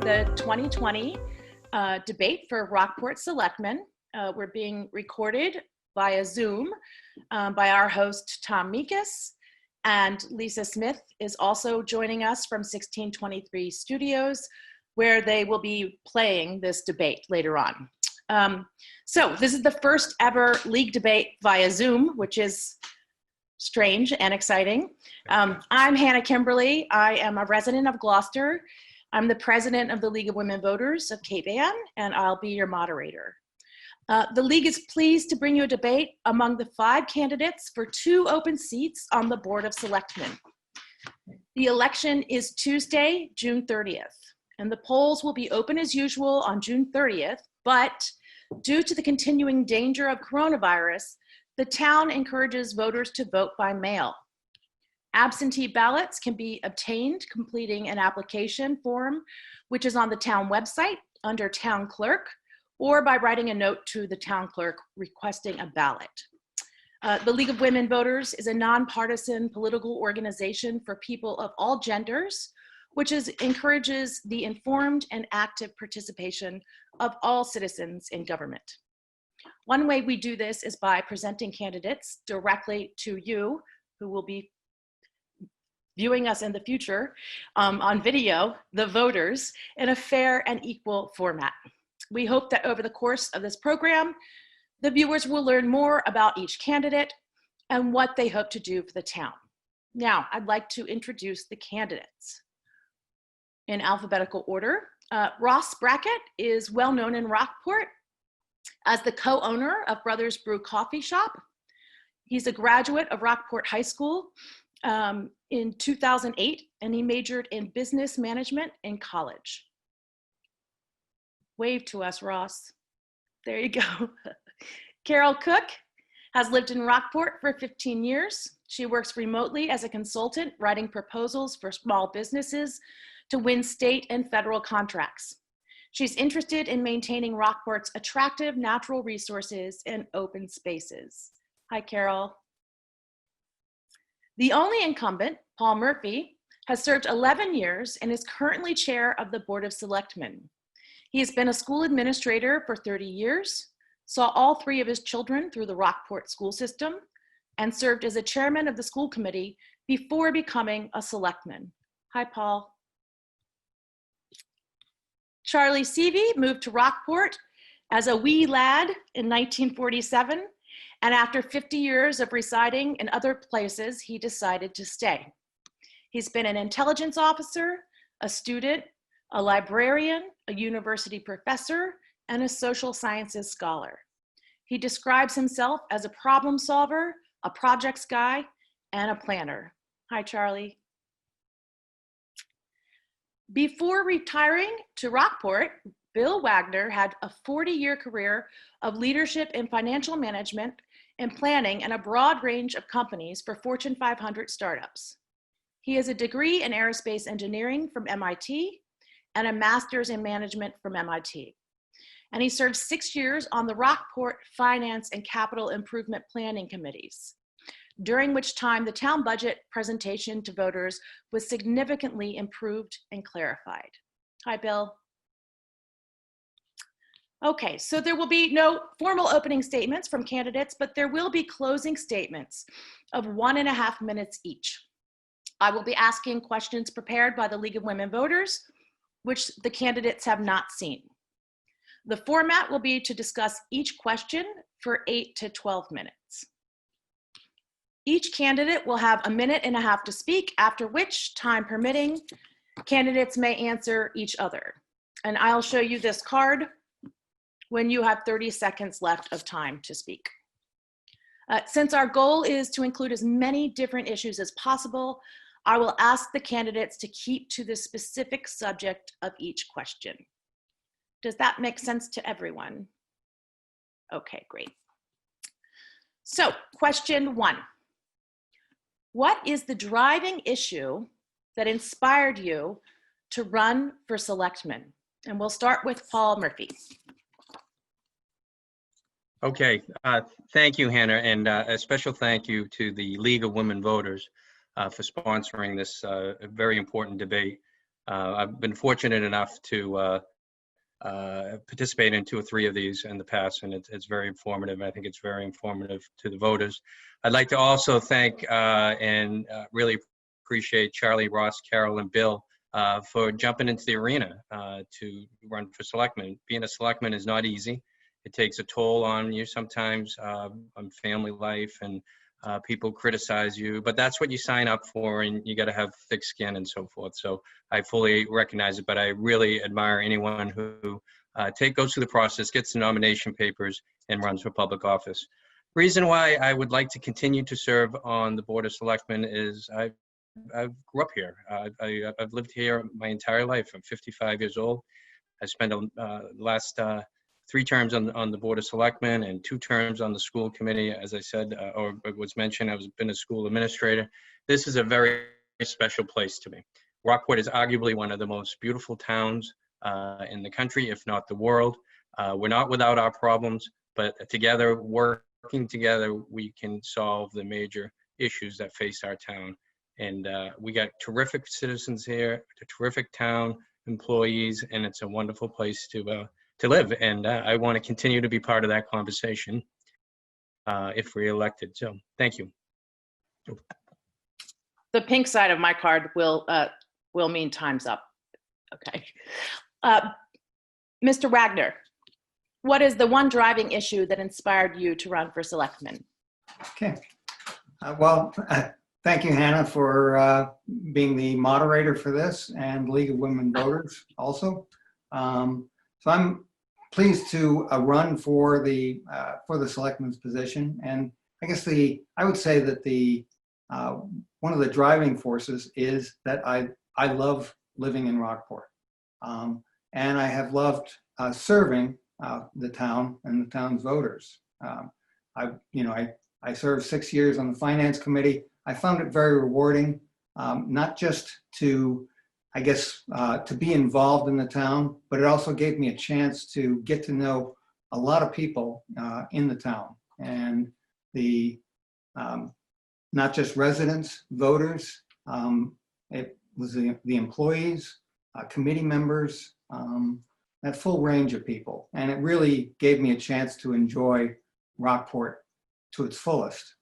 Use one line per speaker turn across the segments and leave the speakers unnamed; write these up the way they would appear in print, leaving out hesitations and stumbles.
the 2020 debate for Rockport Selectmen. We're being recorded via Zoom by our host, Tom Meekus, and Lisa Smith is also joining us from 1623 Studios, where they will be playing this debate later on. So this is the first ever league debate via Zoom, which is strange and exciting. I'm Hannah Kimberly. I am a resident of Gloucester. I'm the president of the League of Women Voters of Cape Ann, and I'll be your moderator. The League is pleased to bring you a debate among the 5 candidates for 2 open seats on the Board of Selectmen. The election is Tuesday, June 30th, and the polls will be open as usual on June 30th, but due to the continuing danger of coronavirus, the town encourages voters to vote by mail. Absentee ballots can be obtained completing an application form, which is on the town website under Town Clerk, or by writing a note to the town clerk requesting a ballot. The League of Women Voters is a nonpartisan political organization for people of all genders, which encourages the informed and active participation of all citizens in government. One way we do this is by presenting candidates directly to you, who will be viewing us in the future on video, the voters, in a fair and equal format. We hope that over the course of this program, the viewers will learn more about each candidate and what they hope to do for the town. Now, I'd like to introduce the candidates in alphabetical order. Ross Brackett is well known in Rockport as the co-owner of Brothers Brew Coffee Shop. He's a graduate of Rockport High School in 2008, and he majored in business management in college. Wave to us, Ross. There you go. Carol Cook has lived in Rockport for 15 years. She works remotely as a consultant, writing proposals for small businesses to win state and federal contracts. She's interested in maintaining Rockport's attractive natural resources and open spaces. Hi, Carol. The only incumbent, Paul Murphy, has served 11 years and is currently chair of the Board of Selectmen. He has been a school administrator for 30 years, saw all 3 of his children through the Rockport school system, and served as a chairman of the school committee before becoming a selectman. Hi, Paul. Charlie Seavey moved to Rockport as a wee lad in 1947, and after 50 years of residing in other places, he decided to stay. He's been an intelligence officer, a student, a librarian, a university professor, and a social sciences scholar. He describes himself as a problem solver, a projects guy, and a planner. Hi, Charlie. Before retiring to Rockport, Bill Wagner had a 40-year career of leadership in financial management and planning and a broad range of companies for Fortune 500 startups. He has a degree in aerospace engineering from MIT and a master's in management from MIT. And he served 6 years on the Rockport Finance and Capital Improvement Planning Committees, during which time the town budget presentation to voters was significantly improved and clarified. Hi, Bill. Okay, so there will be no formal opening statements from candidates, but there will be closing statements of 1.5 minutes each. I will be asking questions prepared by the League of Women Voters, which the candidates have not seen. The format will be to discuss each question for 8 to 12 minutes. Each candidate will have 1.5 minutes to speak, after which, time permitting, candidates may answer each other. And I'll show you this card when you have 30 seconds left of time to speak. Since our goal is to include as many different issues as possible, I will ask the candidates to keep to the specific subject of each question. Does that make sense to everyone? Okay, great. So, question 1. What is the driving issue that inspired you to run for selectman? And we'll start with Paul Murphy.
Okay, thank you, Hannah, and a special thank you to the League of Women Voters for sponsoring this very important debate. I've been fortunate enough to participate in 2 or 3 of these in the past, and it's very informative. I think it's very informative to the voters. I'd like to also thank and really appreciate Charlie, Ross, Carol, and Bill for jumping into the arena to run for selectman. Being a selectman is not easy. It takes a toll on you sometimes, on family life, and people criticize you, but that's what you sign up for, and you got to have thick skin and so forth. So I fully recognize it, but I really admire anyone who goes through the process, gets the nomination papers, and runs for public office. Reason why I would like to continue to serve on the Board of Selectmen is I grew up here. I've lived here my entire life. I'm 55 years old. I spent the last 3 terms on the Board of Selectmen and 2 terms on the school committee. As I said, or was mentioned, I've been a school administrator. This is a very special place to me. Rockport is arguably one of the most beautiful towns in the country, if not the world. We're not without our problems, but together, working together, we can solve the major issues that face our town. And we got terrific citizens here, a terrific town, employees, and it's a wonderful place to live. And I want to continue to be part of that conversation if reelected. So thank you.
The pink side of my card will mean time's up. Okay. Mr. Wagner, what is the one driving issue that inspired you to run for selectman?
Okay. Thank you, Hannah, for being the moderator for this, and League of Women Voters also. So I'm pleased to run for the selectman's position, and I guess I would say that one of the driving forces is that I love living in Rockport, and I have loved serving the town and the town's voters. I served 6 years on the finance committee. I found it very rewarding, not just to be involved in the town, but it also gave me a chance to get to know a lot of people in the town, and not just residents, voters. It was the employees, committee members, that full range of people, and it really gave me a chance to enjoy Rockport to its fullest.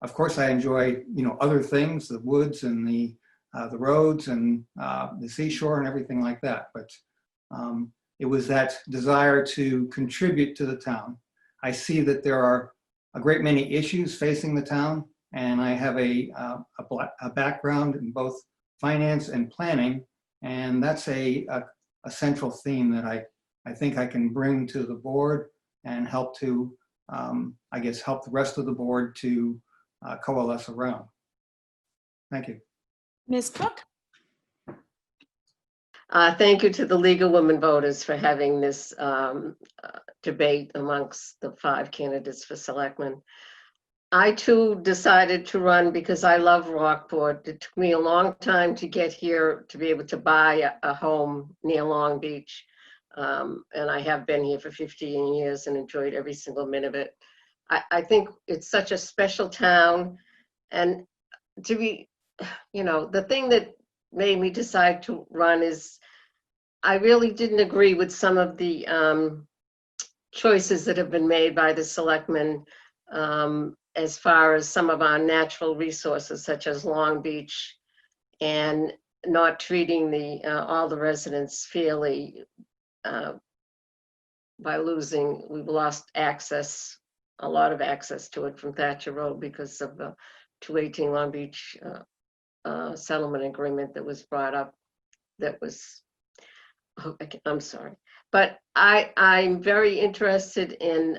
Of course, I enjoy other things, the woods and the roads and the seashore and everything like that. But it was that desire to contribute to the town. I see that there are a great many issues facing the town, and I have a background in both finance and planning, and that's a central theme that I think I can bring to the board and help to, help the rest of the board to coalesce around. Thank you.
Ms. Cook?
Thank you to the League of Women Voters for having this debate amongst the 5 candidates for selectmen. I too decided to run because I love Rockport. It took me a long time to get here to be able to buy a home near Long Beach. And I have been here for 15 years and enjoyed every single minute of it. I think it's such a special town, and to be, the thing that made me decide to run is I really didn't agree with some of the choices that have been made by the selectmen as far as some of our natural resources, such as Long Beach, and not treating all the residents fairly by we've lost access, a lot of access to it from Thatcher Road because of the 218 Long Beach settlement agreement that was brought up. I'm sorry, but I'm very interested in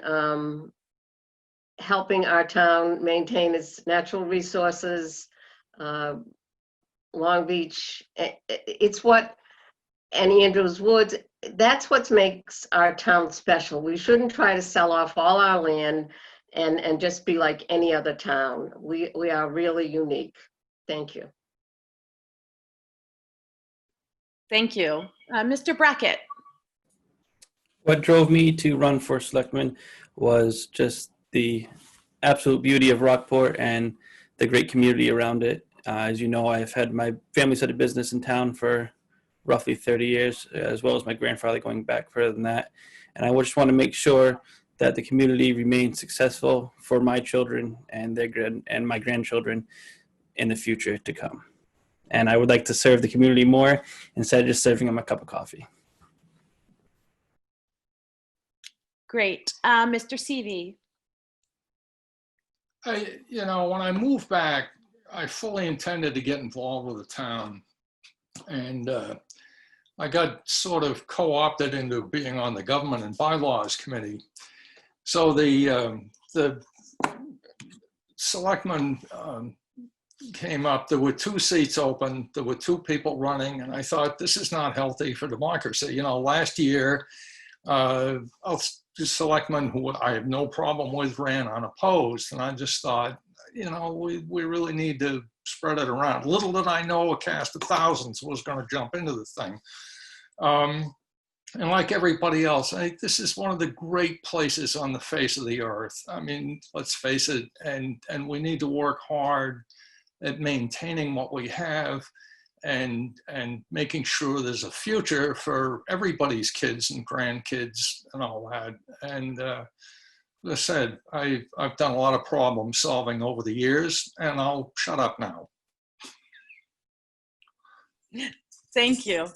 helping our town maintain its natural resources. Long Beach, it's what, and Andrews Woods, that's what makes our town special. We shouldn't try to sell off all our land and just be like any other town. We are really unique. Thank you.
Thank you. Mr. Brackett?
What drove me to run for selectman was just the absolute beauty of Rockport and the great community around it. As you know, I've had my family's had a business in town for roughly 30 years, as well as my grandfather going back further than that. And I just want to make sure that the community remains successful for my children and my grandchildren in the future to come. And I would like to serve the community more instead of just serving them a cup of coffee.
Great. Mr. Seavey.
When I moved back, I fully intended to get involved with the town. And I got sort of co-opted into being on the Government and Bylaws Committee. So the selectmen came up. There were 2 seats open. There were 2 people running. And I thought, this is not healthy for democracy. Last year, the selectmen who I have no problem with ran unopposed. And I just thought, we really need to spread it around. Little did I know a cast of thousands was going to jump into the thing. And like everybody else, I think this is one of the great places on the face of the earth. I mean, let's face it, and we need to work hard at maintaining what we have and making sure there's a future for everybody's kids and grandkids and all that. And as I said, I've done a lot of problem solving over the years, and I'll shut up now.
Thank you.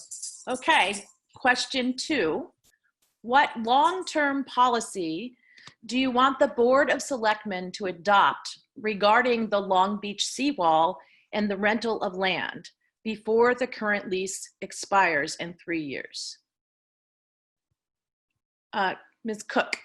Okay, question 2. What long-term policy do you want the Board of Selectmen to adopt regarding the Long Beach Seawall and the rental of land before the current lease expires in 3 years? Ms. Cook.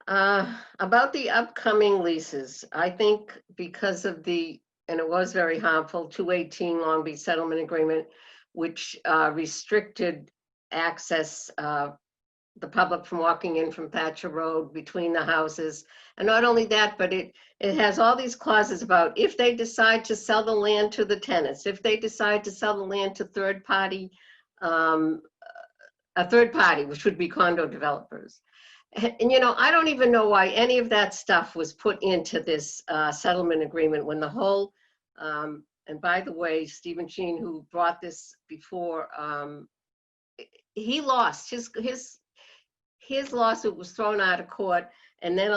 About the upcoming leases, I think because of and it was very harmful, 218 Long Beach Settlement Agreement, which restricted access, the public from walking in from Thatcher Road between the houses. And not only that, but it has all these clauses about if they decide to sell the land to the tenants, if they decide to sell the land to a third party, which would be condo developers. And I don't even know why any of that stuff was put into this settlement agreement when the whole, and by the way, Stephen Sheen, who brought this before, he lost. His lawsuit was thrown out of court, and then,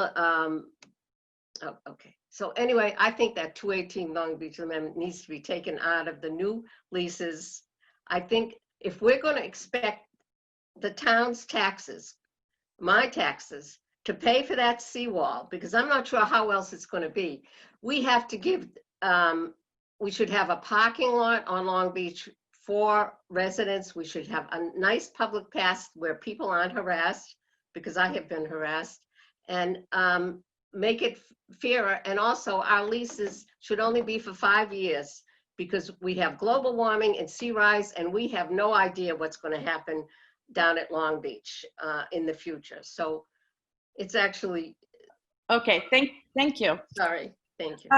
okay. So anyway, I think that 218 Long Beach Amendment needs to be taken out of the new leases. I think if we're going to expect the town's taxes, my taxes, to pay for that seawall, because I'm not sure how else it's going to be, we have to give, we should have a parking lot on Long Beach for residents. We should have a nice public path where people aren't harassed, because I have been harassed, and make it fairer. And also our leases should only be for 5 years, because we have global warming and sea rise, and we have no idea what's going to happen down at Long Beach in the future. So it's actually.
Okay, thank you.
Sorry, thank you.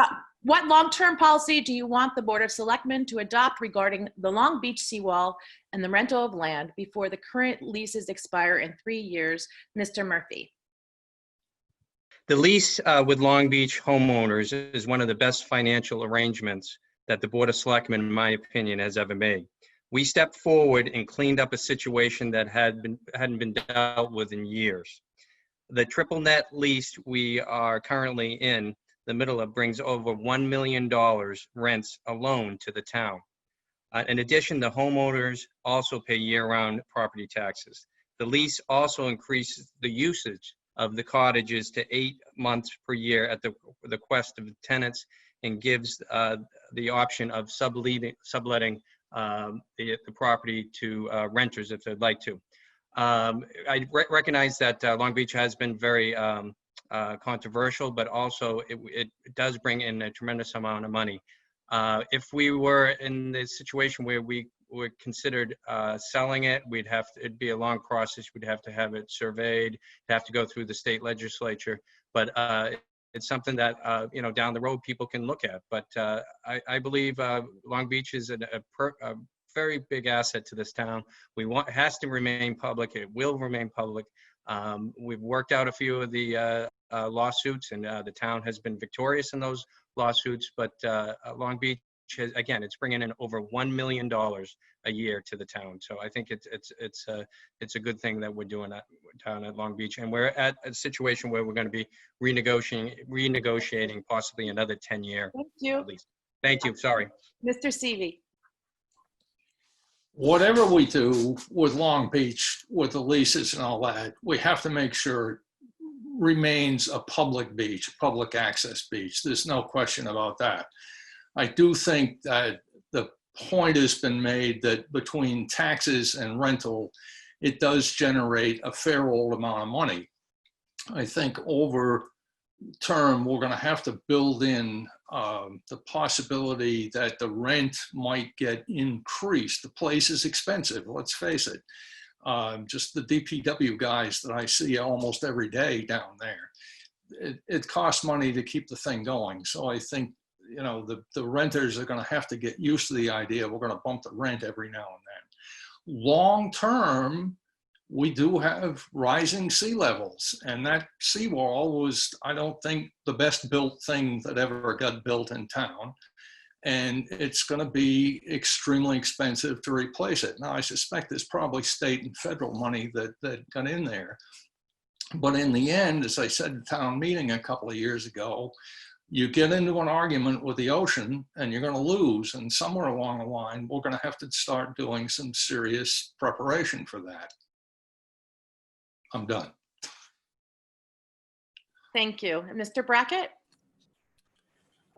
What long-term policy do you want the Board of Selectmen to adopt regarding the Long Beach seawall and the rental of land before the current leases expire in 3 years? Mr. Murphy.
The lease with Long Beach homeowners is one of the best financial arrangements that the Board of Selectmen, in my opinion, has ever made. We stepped forward and cleaned up a situation that hadn't been dealt with in years. The triple net lease we are currently in the middle of brings over $1 million rents alone to the town. In addition, the homeowners also pay year-round property taxes. The lease also increases the usage of the cottages to 8 months per year at the request of the tenants, and gives the option of subletting the property to renters if they'd like to. I recognize that Long Beach has been very controversial, but also it does bring in a tremendous amount of money. If we were in the situation where we were considered selling it, it'd be a long process. We'd have to have it surveyed, have to go through the state legislature, but it's something that down the road people can look at. But I believe Long Beach is a very big asset to this town. It has to remain public. It will remain public. We've worked out a few of the lawsuits, and the town has been victorious in those lawsuits, but Long Beach again, it's bringing in over $1 million a year to the town. So I think it's a good thing that we're doing that down at Long Beach. And we're at a situation where we're going to be renegotiating possibly another 10-year
Thank you.
lease. Thank you. Sorry.
Mr. Seavey.
Whatever we do with Long Beach, with the leases and all that, we have to make sure it remains a public beach, public access beach. There's no question about that. I do think that the point has been made that between taxes and rental, it does generate a fair old amount of money. I think over term, we're going to have to build in the possibility that the rent might get increased. The place is expensive, let's face it. Just the DPW guys that I see almost every day down there, it costs money to keep the thing going. So I think, you know, the renters are going to have to get used to the idea we're going to bump the rent every now and then. Long term, we do have rising sea levels, and that seawall was, I don't think, the best built thing that ever got built in town. And it's going to be extremely expensive to replace it. Now, I suspect there's probably state and federal money that got in there. But in the end, as I said at town meeting a couple of years ago, you get into an argument with the ocean and you're going to lose. And somewhere along the line, we're going to have to start doing some serious preparation for that. I'm done.
Thank you. Mr. Brackett?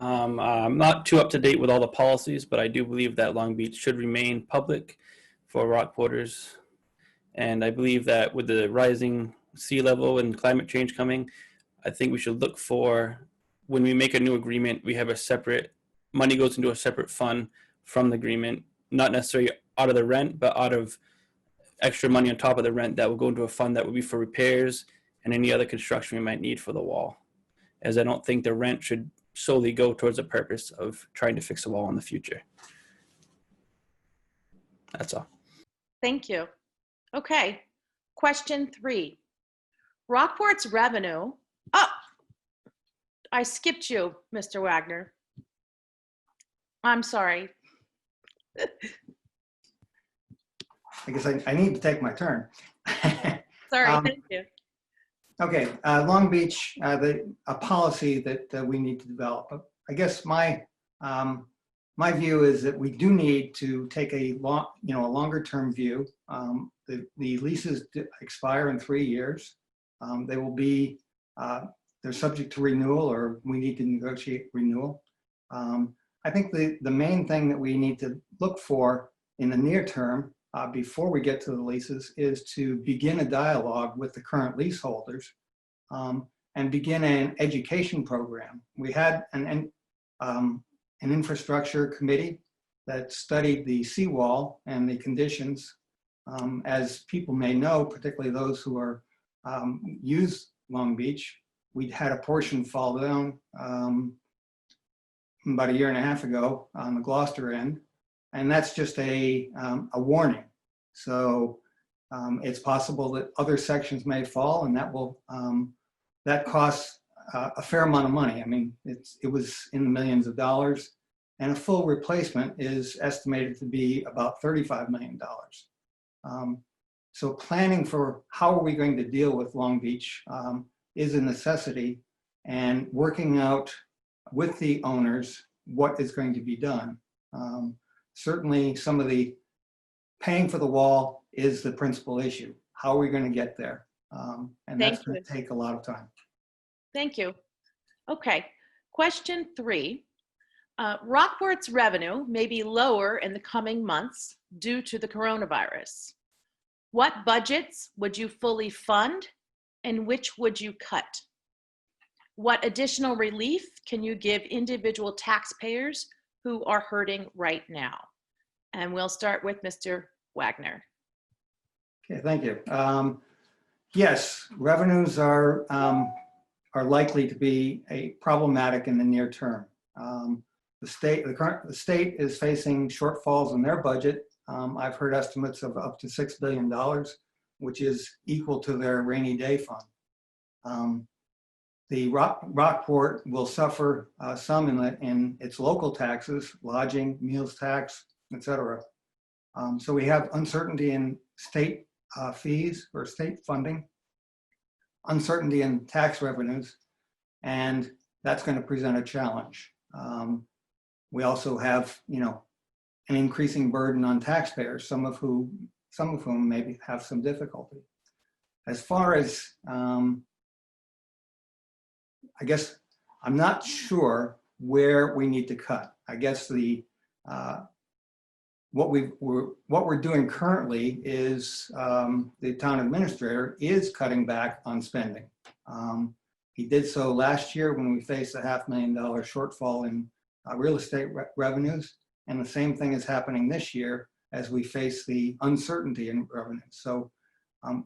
I'm not too up to date with all the policies, but I do believe that Long Beach should remain public for Rockporters. And I believe that with the rising sea level and climate change coming, I think we should look for, when we make a new agreement, we have a separate, money goes into a separate fund from the agreement, not necessarily out of the rent, but out of extra money on top of the rent that will go into a fund that will be for repairs and any other construction we might need for the wall. As I don't think the rent should solely go towards the purpose of trying to fix a wall in the future. That's all.
Thank you. Okay. Question 3. Rockport's revenue. Oh, I skipped you, Mr. Wagner. I'm sorry.
I guess I need to take my turn.
Sorry, thank you.
Okay, Long Beach, a policy that we need to develop. I guess my view is that we do need to take a longer term view. The leases expire in 3 years. They will be, they're subject to renewal, or we need to negotiate renewal. I think the main thing that we need to look for in the near term, before we get to the leases, is to begin a dialogue with the current leaseholders and begin an education program. We had an infrastructure committee that studied the seawall and the conditions. As people may know, particularly those who are use Long Beach, we had a portion fall down about 1.5 years ago on the Gloucester end. And that's just a warning. So it's possible that other sections may fall, and that costs a fair amount of money. I mean, it was in the millions of dollars, and a full replacement is estimated to be about $35 million. So planning for how are we going to deal with Long Beach is a necessity, and working out with the owners what is going to be done. Certainly some of the paying for the wall is the principal issue. How are we going to get there? And that's going to take a lot of time.
Thank you. Okay, question 3. Rockport's revenue may be lower in the coming months due to the coronavirus. What budgets would you fully fund, and which would you cut? What additional relief can you give individual taxpayers who are hurting right now? And we'll start with Mr. Wagner.
Okay, thank you. Yes, revenues are likely to be problematic in the near term. The state is facing shortfalls in their budget. I've heard estimates of up to $6 billion, which is equal to their rainy day fund. The Rockport will suffer some in its local taxes, lodging, meals tax, etc. So we have uncertainty in state fees or state funding, uncertainty in tax revenues, and that's going to present a challenge. We also have, an increasing burden on taxpayers, some of whom maybe have some difficulty. As far as, I guess, I'm not sure where we need to cut. I guess what we're doing currently is the town administrator is cutting back on spending. He did so last year when we faced a $500,000 shortfall in real estate revenues, and the same thing is happening this year as we face the uncertainty in revenues. So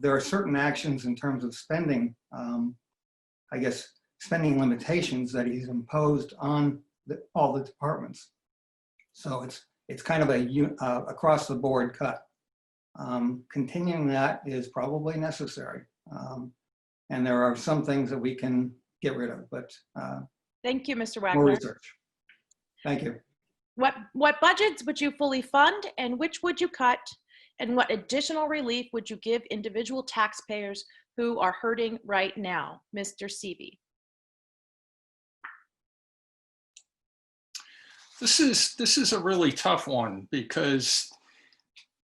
there are certain actions in terms of spending, I guess, spending limitations that he's imposed on all the departments. So it's kind of a across the board cut. Continuing that is probably necessary. And there are some things that we can get rid of, but
Thank you, Mr.
more
Wagner.
research. Thank you.
What budgets would you fully fund and which would you cut? And what additional relief would you give individual taxpayers who are hurting right now? Mr. Seavey.
This is a really tough one because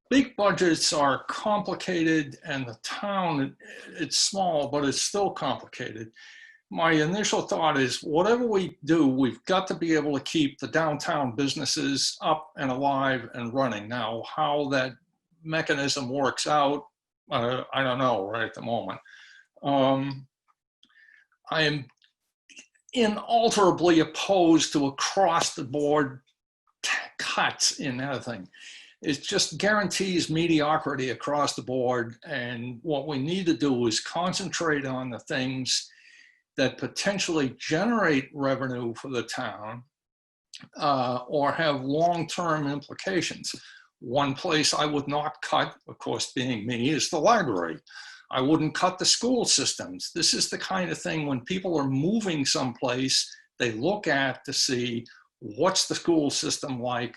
big budgets are complicated and the town, it's small, but it's still complicated. My initial thought is whatever we do, we've got to be able to keep the downtown businesses up and alive and running. Now, how that mechanism works out, I don't know right at the moment. I am inalterably opposed to across the board cuts in anything. It just guarantees mediocrity across the board. And what we need to do is concentrate on the things that potentially generate revenue for the town or have long-term implications. One place I would not cut, of course, being me, is the library. I wouldn't cut the school systems. This is the kind of thing when people are moving someplace, they look at to see what's the school system like,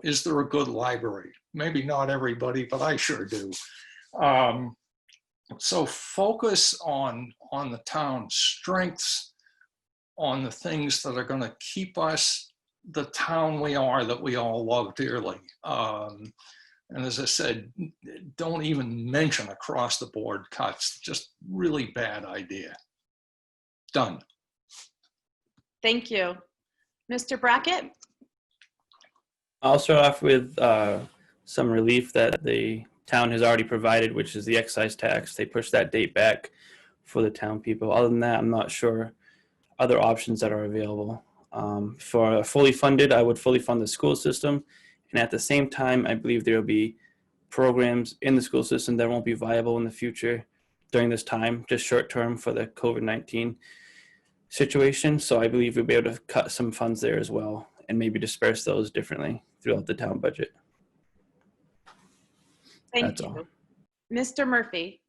is there a good library? Maybe not everybody, but I sure do. So focus on the town's strengths, on the things that are going to keep us the town we are that we all love dearly. And as I said, don't even mention across the board cuts, just really bad idea. Done.
Thank you. Mr. Brackett?
I'll start off with some relief that the town has already provided, which is the excise tax. They pushed that date back for the town people. Other than that, I'm not sure other options that are available. For fully funded, I would fully fund the school system. And at the same time, I believe there will be programs in the school system that won't be viable in the future during this time, just short term for the COVID-19 situation. So I believe we'll be able to cut some funds there as well and maybe disperse those differently throughout the town budget.
Thank you. Mr. Murphy?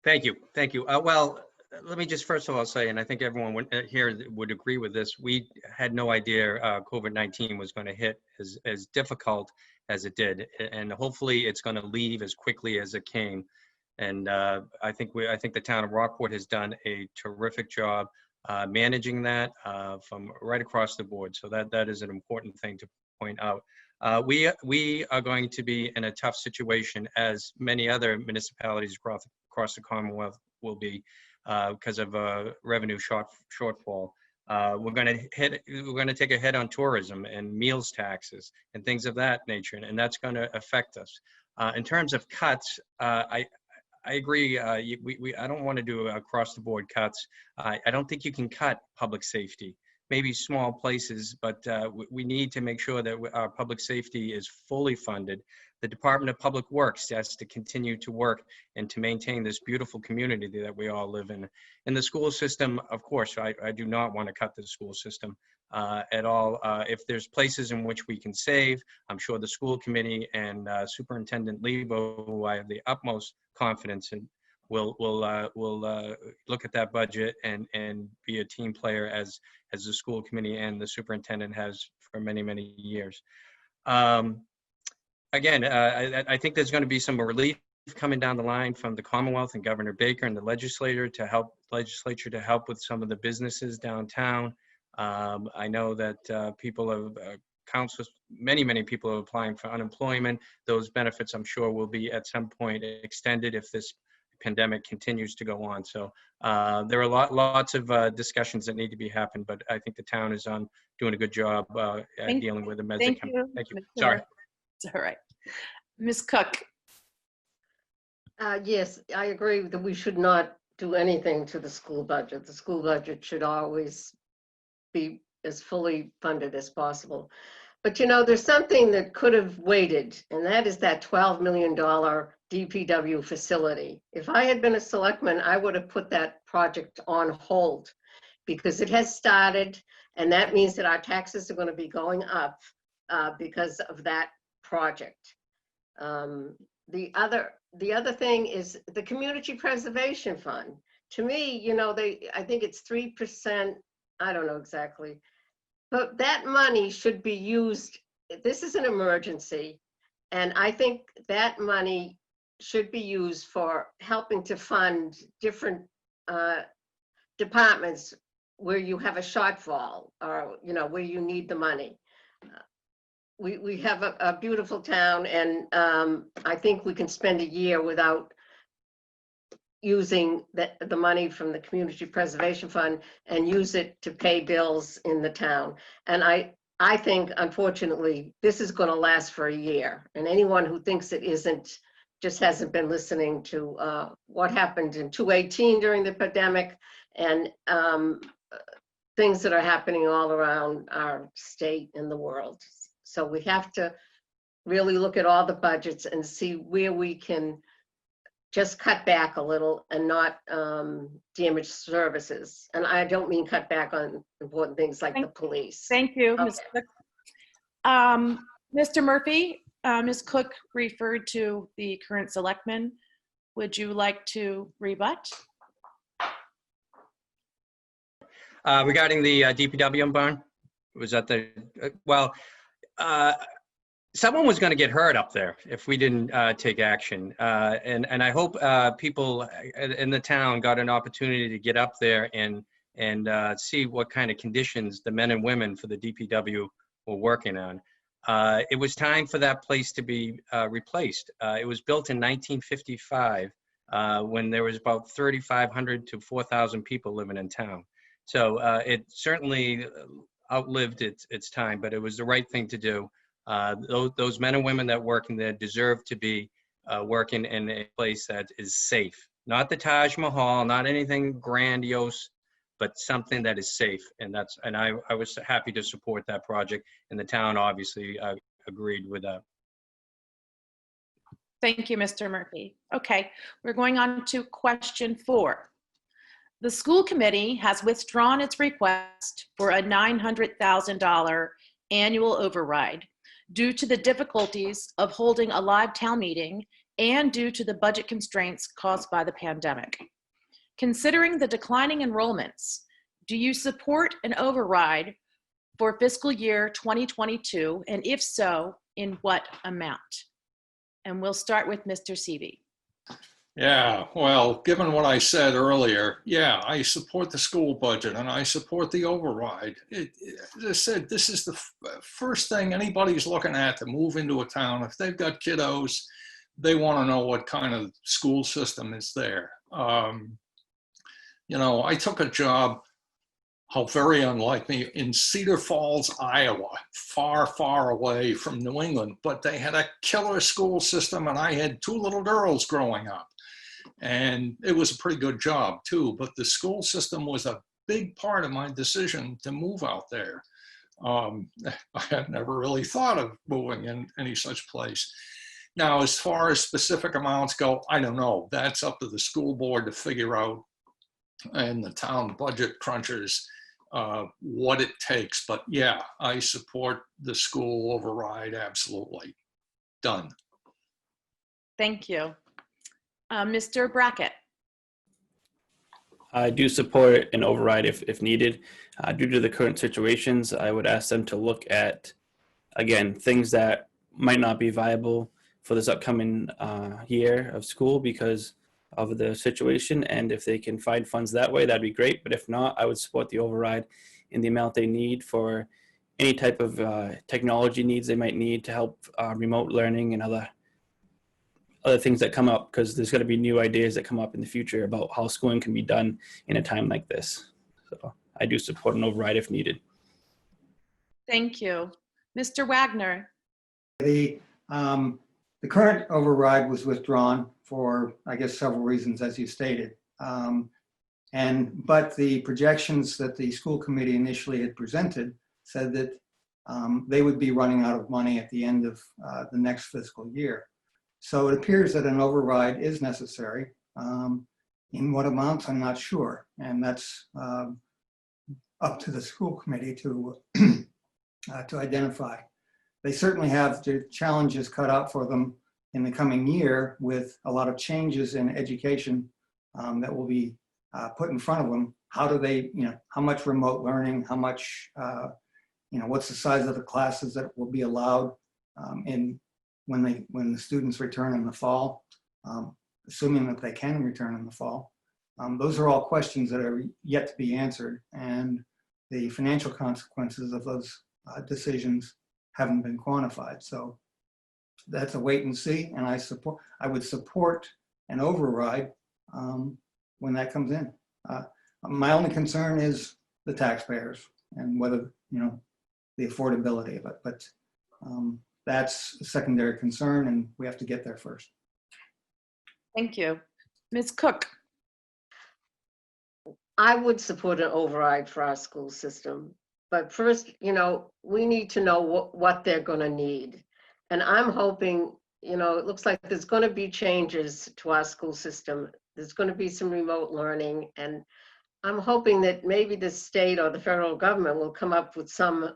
Thank you. Thank you. Well, let me just first of all say, and I think everyone here would agree with this, we had no idea COVID-19 was going to hit as difficult as it did. And hopefully it's going to leave as quickly as it came. And I think the town of Rockport has done a terrific job managing that from right across the board. So that is an important thing to point out. We are going to be in a tough situation, as many other municipalities across the Commonwealth will be, because of a revenue shortfall. We're going to take a hit on tourism and meals taxes and things of that nature, and that's going to affect us. In terms of cuts, I agree. I don't want to do across the board cuts. I don't think you can cut public safety. Maybe small places, but we need to make sure that our public safety is fully funded. The Department of Public Works has to continue to work and to maintain this beautiful community that we all live in. In the school system, of course, I do not want to cut the school system at all. If there's places in which we can save, I'm sure the school committee and Superintendent Lebo, who I have the utmost confidence in, we'll look at that budget and be a team player as the school committee and the superintendent has for many, many years. Again, I think there's going to be some relief coming down the line from the Commonwealth and Governor Baker and the legislature to help with some of the businesses downtown. I know that people have councils, many people are applying for unemployment. Those benefits, I'm sure, will be at some point extended if this pandemic continues to go on. So there are lots of discussions that need to be happened, but I think the town is doing a good job at dealing with them as they come. Thank you. Sorry.
It's all right. Ms. Cook.
Yes, I agree that we should not do anything to the school budget. The school budget should always be as fully funded as possible. But you know, there's something that could have waited, and that is that $12 million DPW facility. If I had been a selectman, I would have put that project on hold because it has started, and that means that our taxes are going to be going up because of that project. The other thing is the Community Preservation Fund. To me, you know, I think it's 3%, I don't know exactly, but that money should be used. This is an emergency, and I think that money should be used for helping to fund different departments where you have a shortfall or, you know, where you need the money. We have a beautiful town, and I think we can spend a year without using the money from the Community Preservation Fund and use it to pay bills in the town. And I think, unfortunately, this is going to last for a year. And anyone who thinks it isn't just hasn't been listening to what happened in 2018 during the pandemic and things that are happening all around our state and the world. So we have to really look at all the budgets and see where we can just cut back a little and not damage services. And I don't mean cut back on important things like the police.
Thank you,
Okay.
Ms. Cook. Mr. Murphy, Ms. Cook referred to the current selectman. Would you like to rebut?
Regarding the DPW barn, was that the, someone was going to get hurt up there if we didn't take action. And I hope people in the town got an opportunity to get up there and see what kind of conditions the men and women for the DPW were working on. It was time for that place to be replaced. It was built in 1955 when there was about 3,500 to 4,000 people living in town. So it certainly outlived its time, but it was the right thing to do. Those men and women that work in there deserve to be working in a place that is safe. Not the Taj Mahal, not anything grandiose, but something that is safe. And I was happy to support that project, and the town obviously agreed with that.
Thank you, Mr. Murphy. Okay, we're going on to question 4. The school committee has withdrawn its request for a $900,000 annual override due to the difficulties of holding a live town meeting and due to the budget constraints caused by the pandemic. Considering the declining enrollments, do you support an override for fiscal year 2022? And if so, in what amount? And we'll start with Mr. Seavey.
Yeah, well, given what I said earlier, yeah, I support the school budget and I support the override. As I said, this is the first thing anybody's looking at to move into a town. If they've got kiddos, they want to know what kind of school system is there. You know, I took a job, how very unlike me, in Cedar Falls, Iowa, far, far away from New England, but they had a killer school system and I had 2 little girls growing up. And it was a pretty good job too, but the school system was a big part of my decision to move out there. I had never really thought of moving in any such place. Now, as far as specific amounts go, I don't know. That's up to the school board to figure out, and the town budget crunchers, what it takes. But yeah, I support the school override, absolutely. Done.
Thank you. Mr. Brackett.
I do support an override if needed. Due to the current situations, I would ask them to look at, again, things that might not be viable for this upcoming year of school because of the situation. And if they can find funds that way, that'd be great. But if not, I would support the override in the amount they need for any type of technology needs they might need to help remote learning and other things that come up, because there's going to be new ideas that come up in the future about how schooling can be done in a time like this. So I do support an override if needed.
Thank you. Mr. Wagner.
The current override was withdrawn for, I guess, several reasons, as you stated. But the projections that the school committee initially had presented said that they would be running out of money at the end of the next fiscal year. So it appears that an override is necessary. In what amount, I'm not sure. And that's up to the school committee to identify. They certainly have the challenges cut out for them in the coming year with a lot of changes in education that will be put in front of them. How do they, how much remote learning, how much, what's the size of the classes that will be allowed when the students return in the fall, assuming that they can return in the fall. Those are all questions that are yet to be answered, and the financial consequences of those decisions haven't been quantified. So that's a wait and see, and I would support an override when that comes in. My only concern is the taxpayers and whether, the affordability of it, but that's a secondary concern, and we have to get there first.
Thank you. Ms. Cook.
I would support an override for our school system. But first, we need to know what they're going to need. And I'm hoping, it looks like there's going to be changes to our school system. There's going to be some remote learning. And I'm hoping that maybe the state or the federal government will come up with some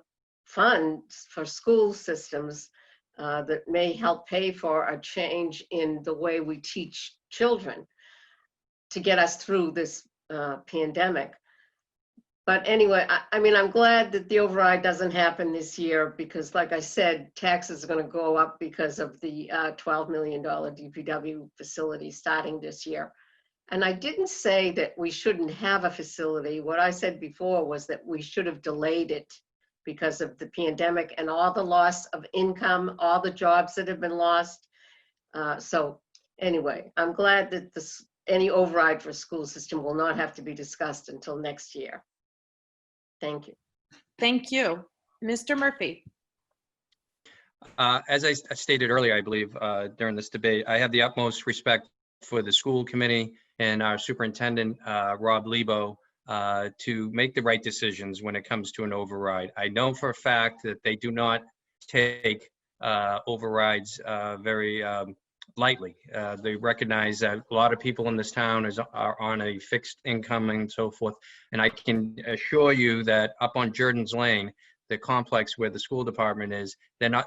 funds for school systems that may help pay for a change in the way we teach children to get us through this pandemic. But anyway, I'm glad that the override doesn't happen this year because, like I said, taxes are going to go up because of the $12 million DPW facility starting this year. And I didn't say that we shouldn't have a facility. What I said before was that we should have delayed it because of the pandemic and all the loss of income, all the jobs that have been lost. So anyway, I'm glad that any override for school system will not have to be discussed until next year. Thank you.
Thank you. Mr. Murphy.
As I stated earlier, I believe, during this debate, I have the utmost respect for the school committee and our superintendent, Rob Lebo, to make the right decisions when it comes to an override. I know for a fact that they do not take overrides very lightly. They recognize that a lot of people in this town are on a fixed income and so forth. And I can assure you that up on Jordan's Lane, the complex where the school department is,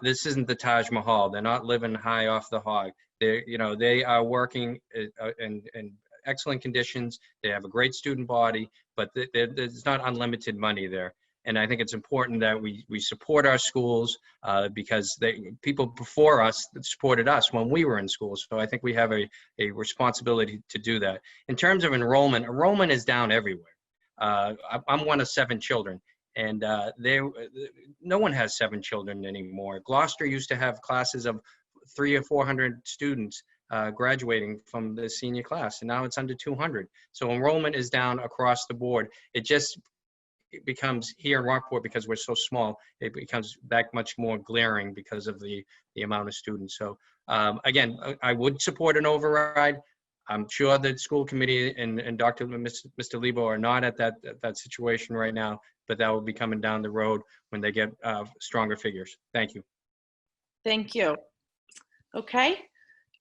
this isn't the Taj Mahal. They're not living high off the hog. They are working in excellent conditions. They have a great student body, but there's not unlimited money there. And I think it's important that we support our schools because people before us supported us when we were in school. So I think we have a responsibility to do that. In terms of enrollment is down everywhere. I'm one of 7 children, and no one has 7 children anymore. Gloucester used to have classes of 300 or 400 students graduating from the senior class, and now it's under 200. So enrollment is down across the board. It becomes here in Rockport, because we're so small, it becomes that much more glaring because of the amount of students. So again, I would support an override. I'm sure the school committee and Mr. Lebo are not at that situation right now, but that will be coming down the road when they get stronger figures. Thank you.
Thank you. Okay,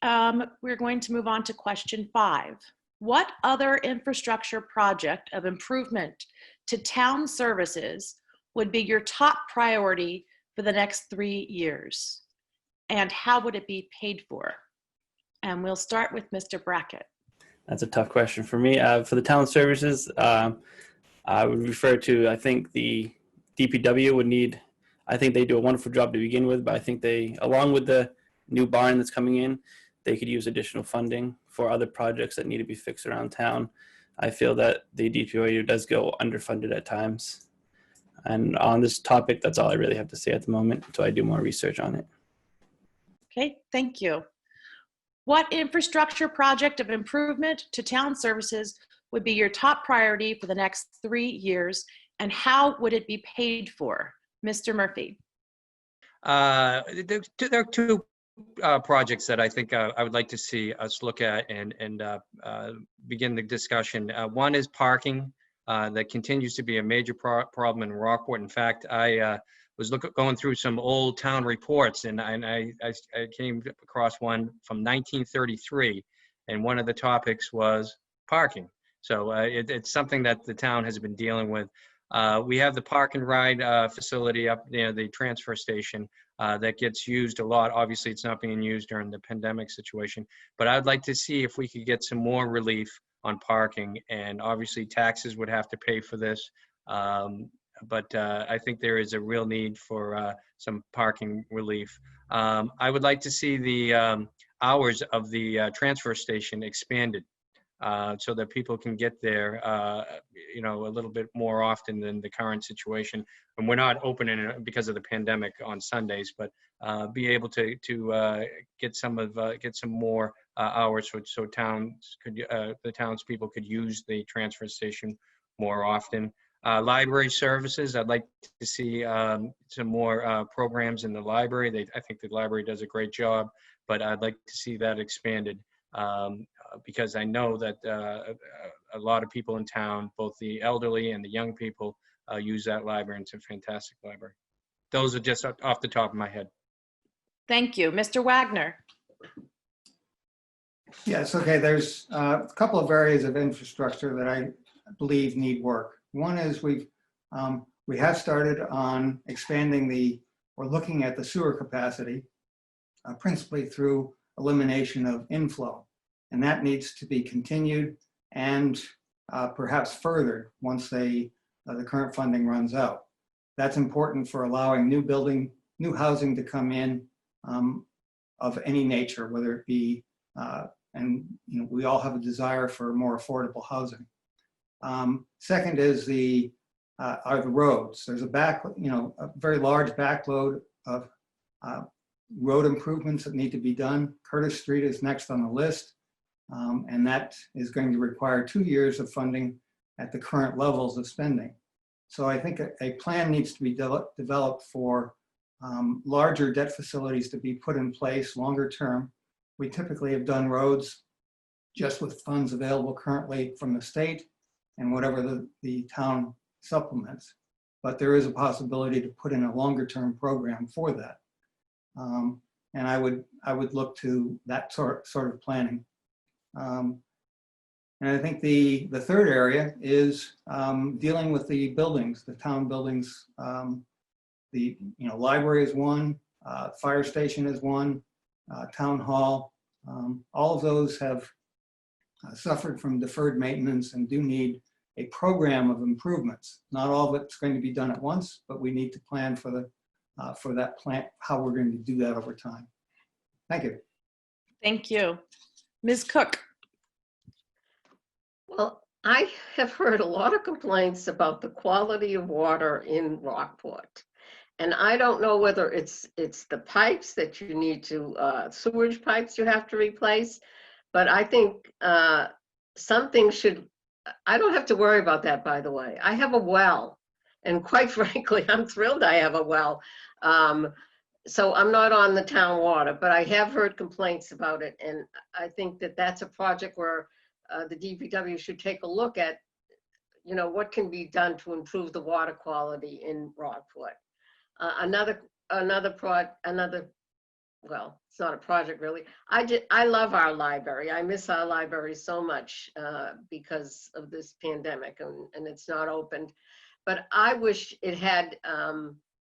we're going to move on to question 5. What other infrastructure project of improvement to town services would be your top priority for the next 3 years? And how would it be paid for? And we'll start with Mr. Brackett.
That's a tough question for me. For the town services, I would refer to, I think the DPW would need, I think they do a wonderful job to begin with, but I think they, along with the new barn that's coming in, they could use additional funding for other projects that need to be fixed around town. I feel that the DPW does go underfunded at times. And on this topic, that's all I really have to say at the moment until I do more research on it.
Okay, thank you. What infrastructure project of improvement to town services would be your top priority for the next 3 years, and how would it be paid for? Mr. Murphy.
There are two projects that I think I would like to see us look at and begin the discussion. One is parking. That continues to be a major problem in Rockport. In fact, I was going through some old town reports, and I came across one from 1933, and one of the topics was parking. So it's something that the town has been dealing with. We have the park and ride facility up near the transfer station that gets used a lot. Obviously, it's not being used during the pandemic situation, but I'd like to see if we could get some more relief on parking, and obviously taxes would have to pay for this. But I think there is a real need for some parking relief. I would like to see the hours of the transfer station expanded so that people can get there, a little bit more often than the current situation. And we're not opening because of the pandemic on Sundays, but be able to get some more hours so towns could the townspeople could use the transfer station more often. Library services, I'd like to see some more programs in the library. I think the library does a great job, but I'd like to see that expanded because I know that a lot of people in town, both the elderly and the young people, use that library, and it's a fantastic library. Those are just off the top of my head.
Thank you. Mr. Wagner.
Yes, okay, there's a couple of areas of infrastructure that I believe need work. One is we have started on expanding or looking at the sewer capacity, principally through elimination of inflow. And that needs to be continued and perhaps furthered once the current funding runs out. That's important for allowing new housing to come in of any nature, whether it be, we all have a desire for more affordable housing. Second is are the roads. There's a very large backload of road improvements that need to be done. Curtis Street is next on the list, and that is going to require 2 years of funding at the current levels of spending. So I think a plan needs to be developed for larger debt facilities to be put in place longer term. We typically have done roads just with funds available currently from the state and whatever the town supplements. But there is a possibility to put in a longer term program for that. And I would look to that sort of planning. And I think the third area is dealing with the buildings, the town buildings. The library is one, fire station is one, town hall. All of those have suffered from deferred maintenance and do need a program of improvements. Not all of it's going to be done at once, but we need to plan for that plan, how we're going to do that over time. Thank you.
Thank you. Ms. Cook.
Well, I have heard a lot of complaints about the quality of water in Rockport. And I don't know whether it's the pipes that you need to, sewage pipes you have to replace, but I think something should, I don't have to worry about that, by the way. I have a well, and quite frankly, I'm thrilled I have a well. So I'm not on the town water, but I have heard complaints about it. And I think that that's a project where the DPW should take a look at, what can be done to improve the water quality in Rockport. Well, it's not a project really. I love our library. I miss our library so much because of this pandemic and it's not opened. But I wish it had,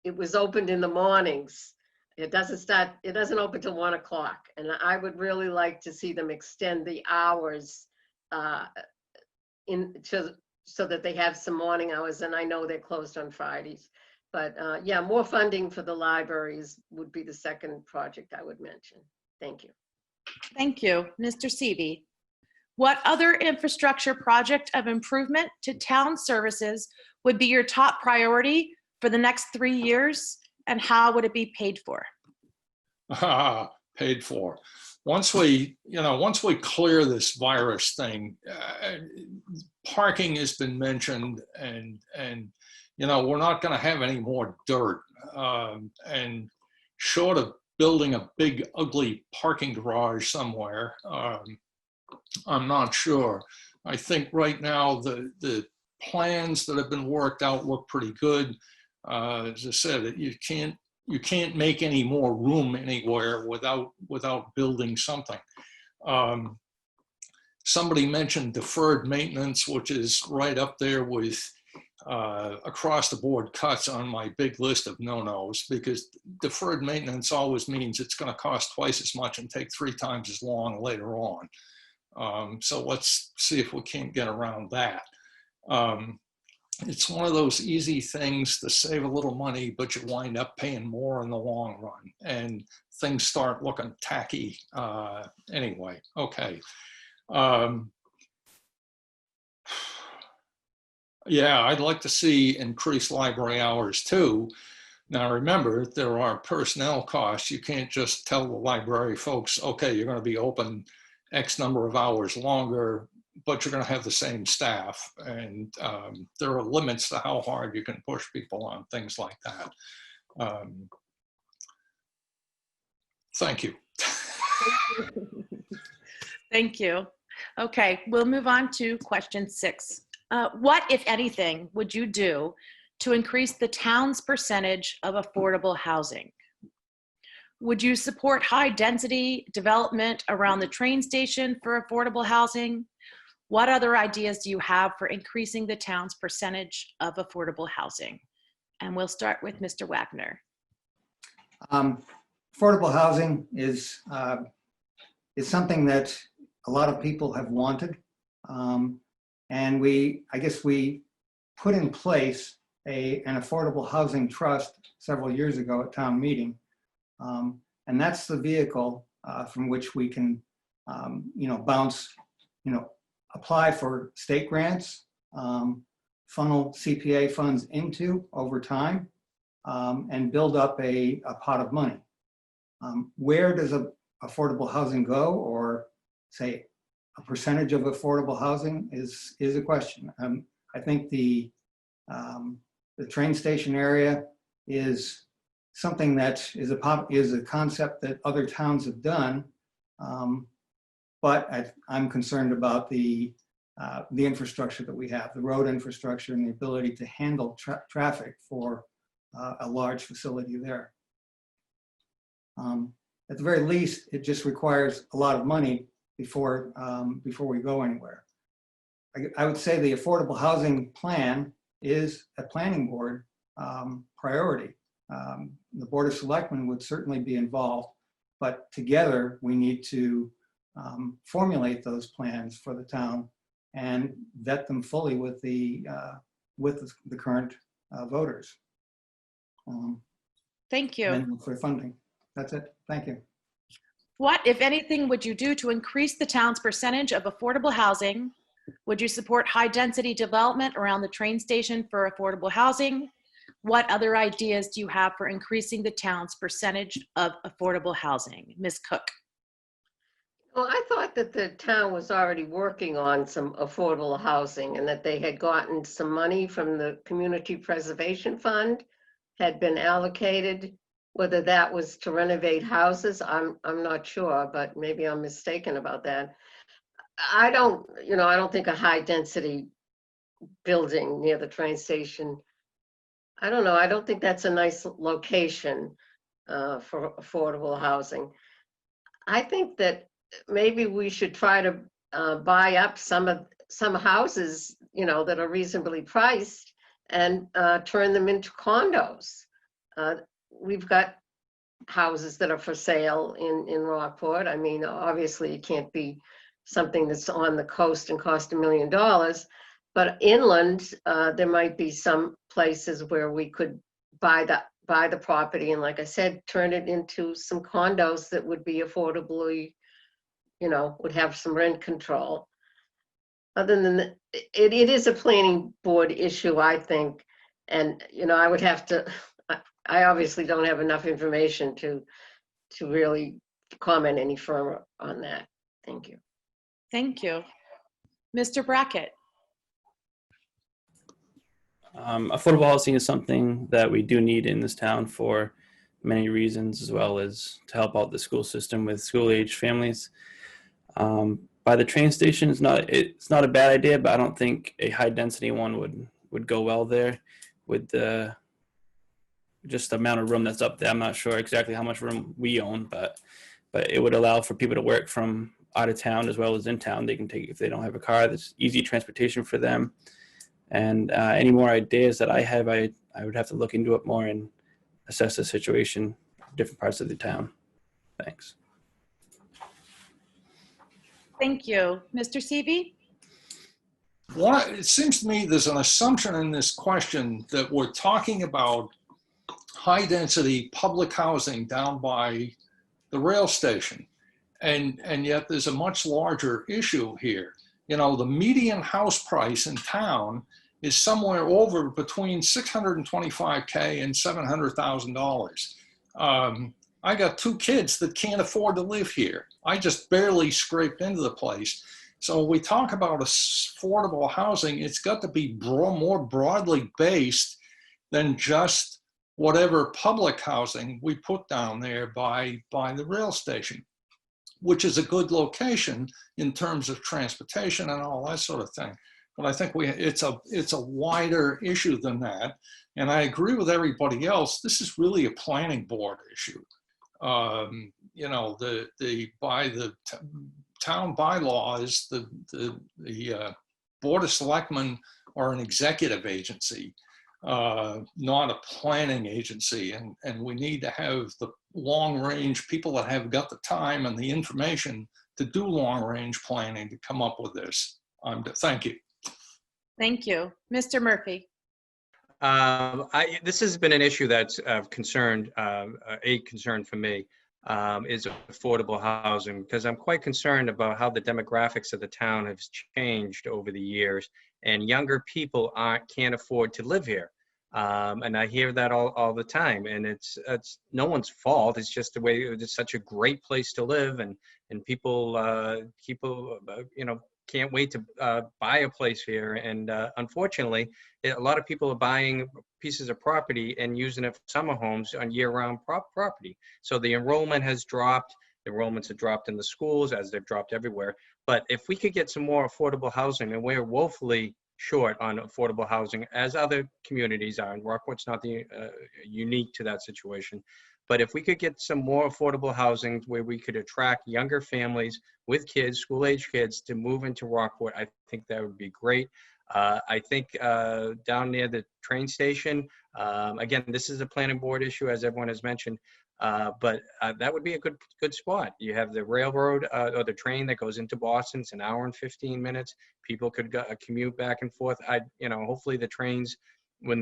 it was opened in the mornings. It doesn't open till 1 o'clock. And I would really like to see them extend the hours so that they have some morning hours, and I know they're closed on Fridays. But yeah, more funding for the libraries would be the second project I would mention. Thank you.
Thank you. Mr. Seavey. What other infrastructure project of improvement to town services would be your top priority for the next 3 years, and how would it be paid for?
Paid for. Once we clear this virus thing, parking has been mentioned, and we're not going to have any more dirt. And short of building a big, ugly parking garage somewhere, I'm not sure. I think right now the plans that have been worked out look pretty good. As I said, you can't make any more room anywhere without building something. Somebody mentioned deferred maintenance, which is right up there with across the board cuts on my big list of no-nos, because deferred maintenance always means it's going to cost twice as much and take 3 times as long later on. So let's see if we can't get around that. It's one of those easy things to save a little money, but you wind up paying more in the long run, and things start looking tacky anyway. Okay. Yeah, I'd like to see increased library hours too. Now remember, there are personnel costs. You can't just tell the library folks, okay, you're going to be open X number of hours longer, but you're going to have the same staff. And there are limits to how hard you can push people on things like that. Thank you.
Thank you. Okay, we'll move on to question 6. What, if anything, would you do to increase the town's percentage of affordable housing? Would you support high density development around the train station for affordable housing? What other ideas do you have for increasing the town's percentage of affordable housing? And we'll start with Mr. Wagner.
Affordable housing is something that a lot of people have wanted. And I guess we put in place an affordable housing trust several years ago at town meeting. And that's the vehicle from which we can, apply for state grants, funnel CPA funds into over time, and build up a pot of money. Where does affordable housing go, or say a percentage of affordable housing is a question. I think the train station area is something that is a concept that other towns have done, but I'm concerned about the infrastructure that we have, the road infrastructure, and the ability to handle traffic for a large facility there. At the very least, it just requires a lot of money before we go anywhere. I would say the affordable housing plan is a planning board priority. The Board of Selectmen would certainly be involved, but together we need to formulate those plans for the town and vet them fully with the current voters.
Thank you.
And for funding. That's it. Thank you.
What, if anything, would you do to increase the town's percentage of affordable housing? Would you support high-density development around the train station for affordable housing? What other ideas do you have for increasing the town's percentage of affordable housing? Ms. Cook.
Well, I thought that the town was already working on some affordable housing, and that they had gotten some money from the Community Preservation Fund, had been allocated. Whether that was to renovate houses, I'm not sure, but maybe I'm mistaken about that. I don't think a high density building near the train station, I don't know, I don't think that's a nice location for affordable housing. I think that maybe we should try to buy up some houses, that are reasonably priced, and turn them into condos. We've got houses that are for sale in Rockport. I mean, obviously it can't be something that's on the coast and cost $1 million. But inland, there might be some places where we could buy the property and, like I said, turn it into some condos that would be affordably, would have some rent control. Other than that, it is a planning board issue, I think. And, I would have to, I obviously don't have enough information to really comment any further on that. Thank you.
Thank you. Mr. Brackett.
Affordable housing is something that we do need in this town for many reasons, as well as to help out the school system with school-age families. By the train station, it's not a bad idea, but I don't think a high-density one would go well there with just the amount of room that's up there. I'm not sure exactly how much room we own, but it would allow for people to work from out of town as well as in town. They can take, if they don't have a car, there's easy transportation for them. And any more ideas that I have, I would have to look into it more and assess the situation in different parts of the town. Thanks.
Thank you. Mr. Seavey?
It seems to me there's an assumption in this question that we're talking about high density public housing down by the rail station. And yet there's a much larger issue here. The median house price in town is somewhere over between $625K and $700,000. I got 2 kids that can't afford to live here. I just barely scraped into the place. So when we talk about affordable housing, it's got to be more broadly based than just whatever public housing we put down there by the rail station, which is a good location in terms of transportation and all that sort of thing. But I think it's a wider issue than that. And I agree with everybody else. This is really a planning board issue. By the town bylaws, the Board of Selectmen are an executive agency, not a planning agency. And we need to have the long range people that have got the time and the information to do long range planning to come up with this. Thank you.
Thank you. Mr. Murphy?
This has been an issue that's a concern for me, is affordable housing, because I'm quite concerned about how the demographics of the town have changed over the years, and younger people can't afford to live here. And I hear that all the time, and it's no one's fault. It's just the way it's such a great place to live, and people can't wait to buy a place here. And unfortunately, a lot of people are buying pieces of property and using it for summer homes on year-round property. So the enrollment has dropped. The enrollments have dropped in the schools, as they've dropped everywhere. But if we could get some more affordable housing, and we're woefully short on affordable housing, as other communities are, and Rockport's not unique to that situation. But if we could get some more affordable housing where we could attract younger families with kids, school-age kids, to move into Rockport, I think that would be great. I think down near the train station, again, this is a planning board issue, as everyone has mentioned, but that would be a good spot. You have the railroad or the train that goes into Boston. It's an hour and 15 minutes. People could commute back and forth. Hopefully the trains, when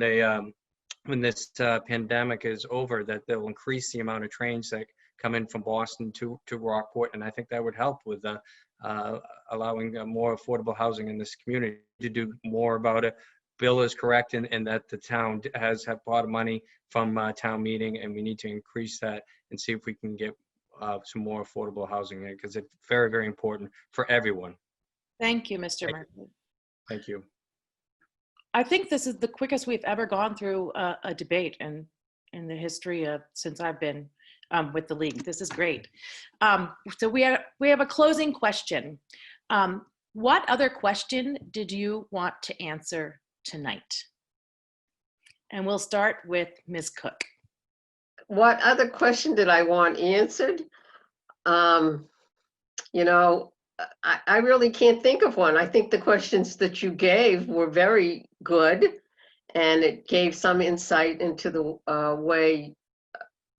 this pandemic is over, that they'll increase the amount of trains that come in from Boston to Rockport. And I think that would help with allowing more affordable housing in this community. To do more about it, Bill is correct in that the town has a lot of money from town meeting, and we need to increase that and see if we can get some more affordable housing there, because it's very, very important for everyone.
Thank you, Mr. Murphy.
Thank you.
I think this is the quickest we've ever gone through a debate in the history of since I've been with the league. This is great. So we have a closing question. What other question did you want to answer tonight? And we'll start with Ms. Cook.
What other question did I want answered? I really can't think of one. I think the questions that you gave were very good, and it gave some insight into the way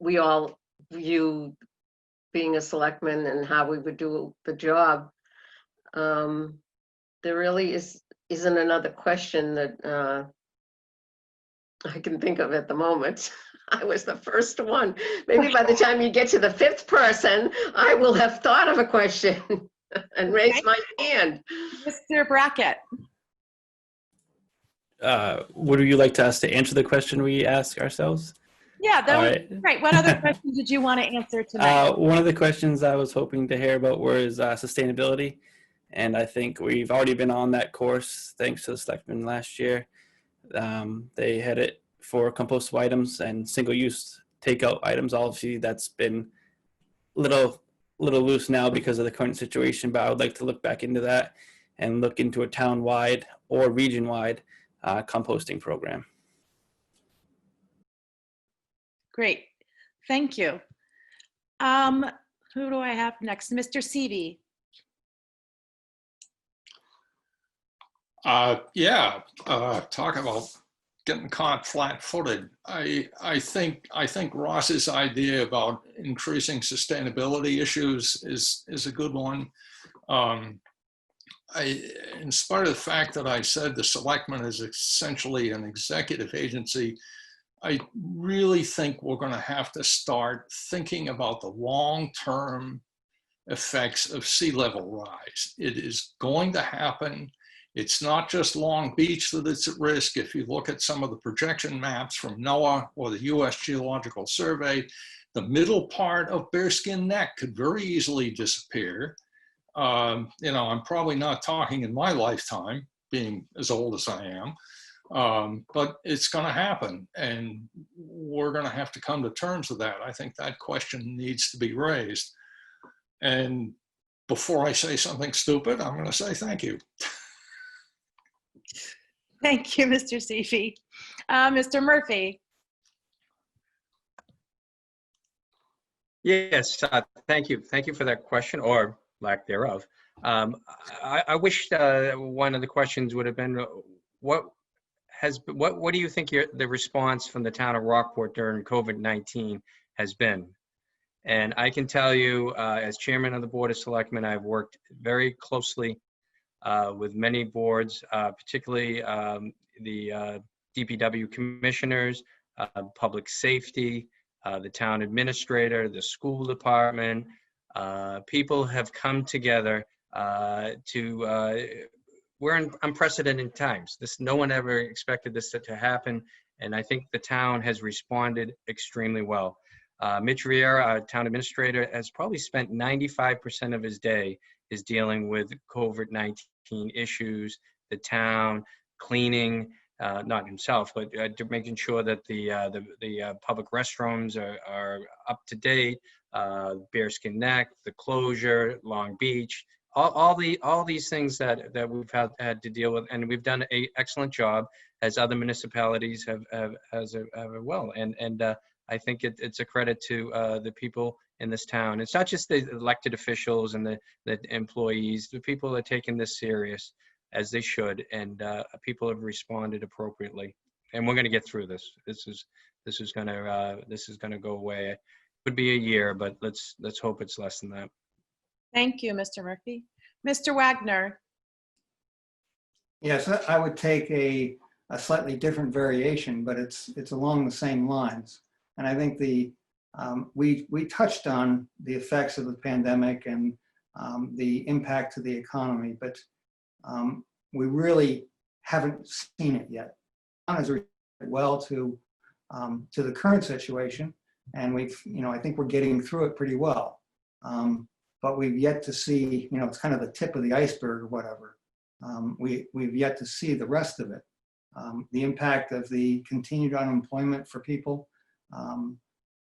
we all view being a selectman and how we would do the job. There really isn't another question that I can think of at the moment. I was the first one. Maybe by the time you get to the fifth person, I will have thought of a question and raise my hand.
Mr. Brackett.
Would you like us to answer the question we ask ourselves?
Yeah, that
All
was
right.
great. What other questions did you want to answer tonight?
One of the questions I was hoping to hear about was sustainability. And I think we've already been on that course thanks to the selectmen last year. They had it for compostable items and single-use takeout items. Obviously, that's been little loose now because of the current situation, but I would like to look back into that and look into a town-wide or region-wide composting program.
Great. Thank you. Who do I have next? Mr. Seavey.
Talk about getting caught flat-footed. I think Ross's idea about increasing sustainability issues is a good one. In spite of the fact that I said the selectmen is essentially an executive agency, I really think we're going to have to start thinking about the long-term effects of sea level rise. It is going to happen. It's not just Long Beach that it's at risk. If you look at some of the projection maps from NOAA or the US Geological Survey, the middle part of Bearskin Neck could very easily disappear. I'm probably not talking in my lifetime, being as old as I am, but it's going to happen, and we're going to have to come to terms with that. I think that question needs to be raised. And before I say something stupid, I'm going to say thank you.
Thank you, Mr. Seavey. Mr. Murphy.
Yes, thank you. Thank you for that question, or lack thereof. I wish one of the questions would have been, what do you think the response from the town of Rockport during COVID-19 has been? And I can tell you, as chairman of the Board of Selectmen, I've worked very closely with many boards, particularly the DPW commissioners, public safety, the town administrator, the school department. People have come together we're in unprecedented times. No one ever expected this to happen, and I think the town has responded extremely well. Mitch Riera, our town administrator, has probably spent 95% of his day is dealing with COVID-19 issues, the town, cleaning, not himself, but making sure that the public restrooms are up to date, Bearskin Neck, the closure, Long Beach, all these things that we've had to deal with, and we've done an excellent job, as other municipalities have well. And I think it's a credit to the people in this town. It's not just the elected officials and the employees. The people are taking this serious, as they should, and people have responded appropriately. And we're going to get through this. This is going to go away. It could be a year, but let's hope it's less than that.
Thank you, Mr. Murphy. Mr. Wagner.
Yes, I would take a slightly different variation, but it's along the same lines. And I think we touched on the effects of the pandemic and the impact to the economy, but we really haven't seen it yet. Has responded well to the current situation, and I think we're getting through it pretty well. But we've yet to see, it's kind of the tip of the iceberg or whatever. We've yet to see the rest of it. The impact of the continued unemployment for people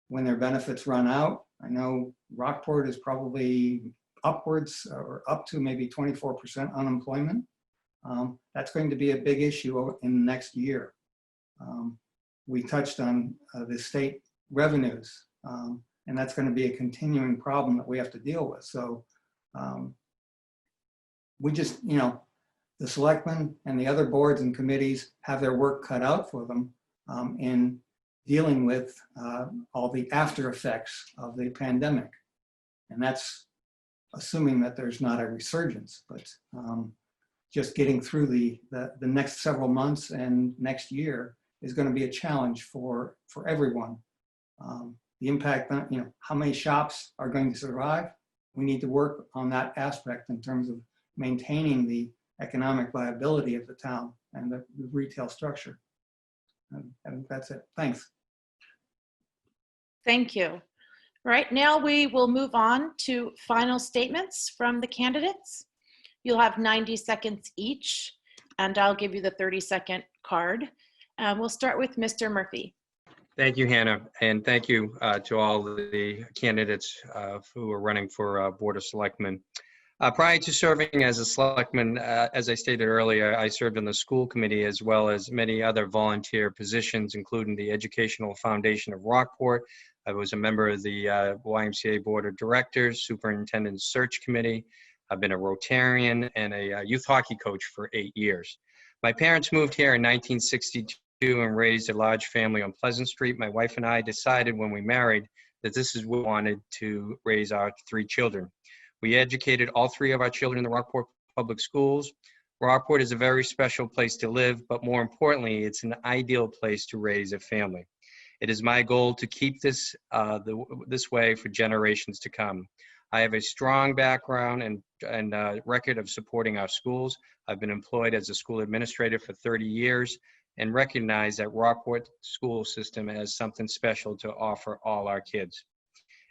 when their benefits run out. I know Rockport is probably upwards or up to maybe 24% unemployment. That's going to be a big issue in the next year. We touched on the state revenues, and that's going to be a continuing problem that we have to deal with. So we just, the selectmen and the other boards and committees have their work cut out for them in dealing with all the after effects of the pandemic. And that's assuming that there's not a resurgence, but just getting through the next several months and next year is going to be a challenge for everyone. The impact on, how many shops are going to survive. We need to work on that aspect in terms of maintaining the economic viability of the town and the retail structure. And that's it. Thanks.
Thank you. Right now, we will move on to final statements from the candidates. You'll have 90 seconds each, and I'll give you the 30-second card. We'll start with Mr. Murphy.
Thank you, Hannah, and thank you to all the candidates who are running for Board of Selectmen. Prior to serving as a selectman, as I stated earlier, I served on the school committee as well as many other volunteer positions, including the Educational Foundation of Rockport. I was a member of the YMCA Board of Directors, Superintendent Search Committee. I've been a Rotarian and a youth hockey coach for 8 years. My parents moved here in 1962 and raised a large family on Pleasant Street. My wife and I decided when we married that this is what we wanted to raise our 3 children. We educated all 3 of our children in the Rockport Public Schools. Rockport is a very special place to live, but more importantly, it's an ideal place to raise a family. It is my goal to keep this this way for generations to come. I have a strong background and record of supporting our schools. I've been employed as a school administrator for 30 years and recognize that Rockport school system has something special to offer all our kids.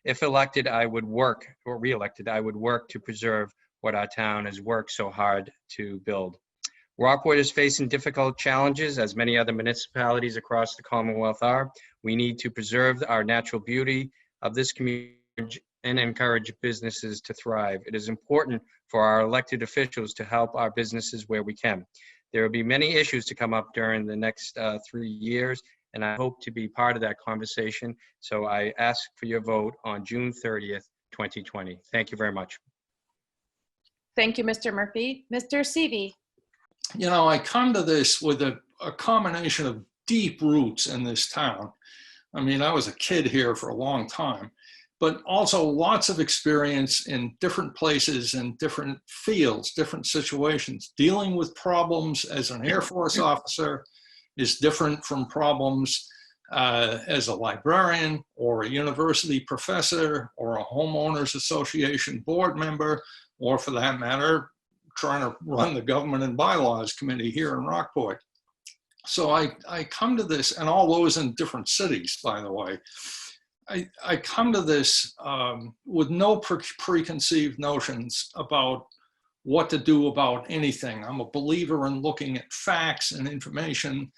If elected, I would work, or re-elected, I would work to preserve what our town has worked so hard to build. Rockport is facing difficult challenges, as many other municipalities across the Commonwealth are. We need to preserve our natural beauty of this community and encourage businesses to thrive. It is important for our elected officials to help our businesses where we can. There will be many issues to come up during the next 3 years, and I hope to be part of that conversation. So I ask for your vote on June 30th, 2020. Thank you very much.
Thank you, Mr. Murphy. Mr. Seavey.
I come to this with a combination of deep roots in this town. I mean, I was a kid here for a long time, but also lots of experience in different places and different fields, different situations. Dealing with problems as an Air Force officer is different from problems as a librarian or a university professor or a homeowners association board member, or for that matter, trying to run the government and bylaws committee here in Rockport. So I come to this, and all those in different cities, by the way. I come to this with no preconceived notions about what to do about anything. I'm a believer in looking at facts and information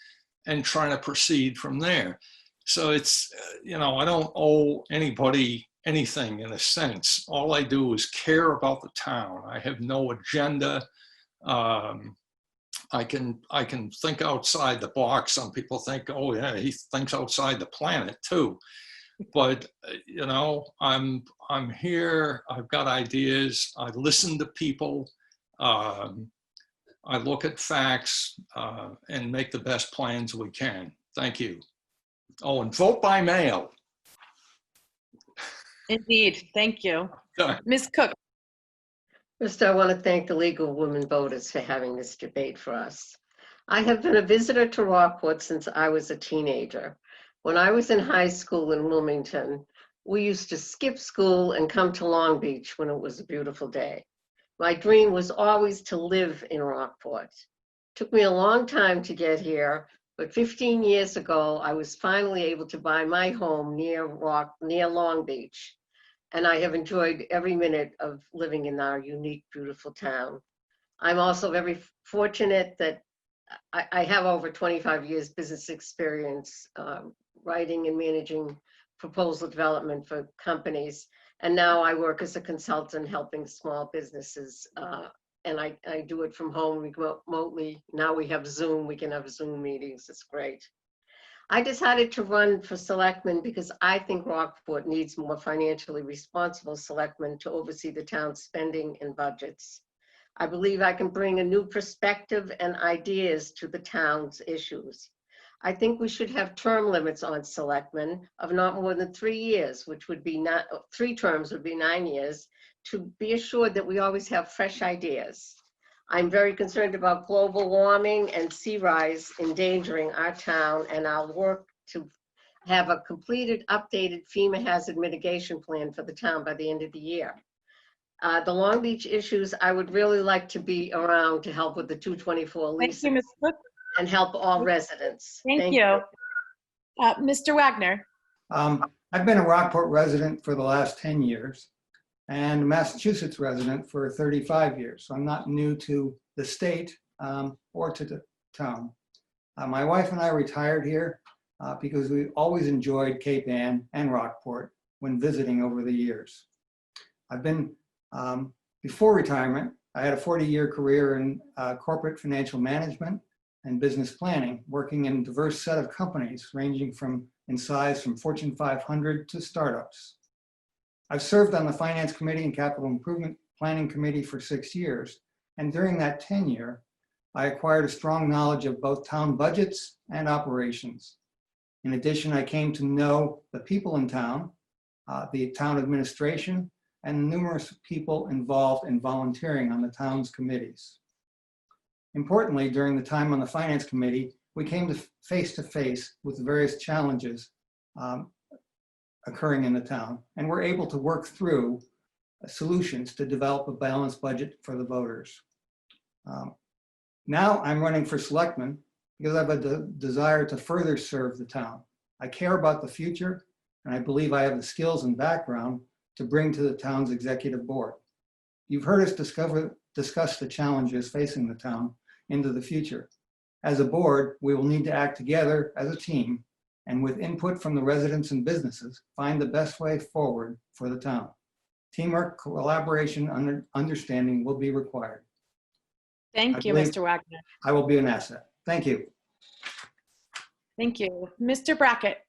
and trying to proceed from there. So it's, I don't owe anybody anything in a sense. All I do is care about the town. I have no agenda. I can think outside the box. Some people think, oh yeah, he thinks outside the planet too. But I'm here. I've got ideas. I listen to people. I look at facts and make the best plans we can. Thank you. Oh, and vote by mail.
Indeed. Thank you. Ms. Cook.
First, I want to thank the League of Women Voters for having this debate for us. I have been a visitor to Rockport since I was a teenager. When I was in high school in Wilmington, we used to skip school and come to Long Beach when it was a beautiful day. My dream was always to live in Rockport. It took me a long time to get here, but 15 years ago, I was finally able to buy my home near Long Beach. And I have enjoyed every minute of living in our unique, beautiful town. I'm also very fortunate that I have over 25 years business experience writing and managing proposal development for companies. And now I work as a consultant helping small businesses. And I do it from home remotely. Now we have Zoom, we can have Zoom meetings, it's great. I decided to run for selectman because I think Rockport needs more financially responsible selectmen to oversee the town's spending and budgets. I believe I can bring a new perspective and ideas to the town's issues. I think we should have term limits on selectmen of not more than 3 years, which would be 3 terms would be 9 years, to be assured that we always have fresh ideas. I'm very concerned about global warming and sea rise endangering our town, and I'll work to have a completed, updated FEMA hazard mitigation plan for the town by the end of the year. The Long Beach issues, I would really like to be around to help with the 224
Thank
leases
you, Ms. Cook.
and help all residents.
Thank you. Mr. Wagner.
I've been a Rockport resident for the last 10 years and a Massachusetts resident for 35 years. So I'm not new to the state or to the town. My wife and I retired here because we always enjoyed Cape Ann and Rockport when visiting over the years. I've been, before retirement, I had a 40-year career in corporate financial management and business planning, working in a diverse set of companies ranging in size from Fortune 500 to startups. I've served on the Finance Committee and Capital Improvement Planning Committee for 6 years, and during that tenure, I acquired a strong knowledge of both town budgets and operations. In addition, I came to know the people in town, the town administration, and numerous people involved in volunteering on the town's committees. Importantly, during the time on the Finance Committee, we came to face with the various challenges occurring in the town, and we're able to work through solutions to develop a balanced budget for the voters. Now I'm running for selectman because I have a desire to further serve the town. I care about the future, and I believe I have the skills and background to bring to the town's executive board. You've heard us discuss the challenges facing the town into the future. As a board, we will need to act together as a team and with input from the residents and businesses, find the best way forward for the town. Teamwork, collaboration, and understanding will be required.
Thank you, Mr. Wagner.
I will be an asset. Thank you.
Thank you. Mr. Brackett.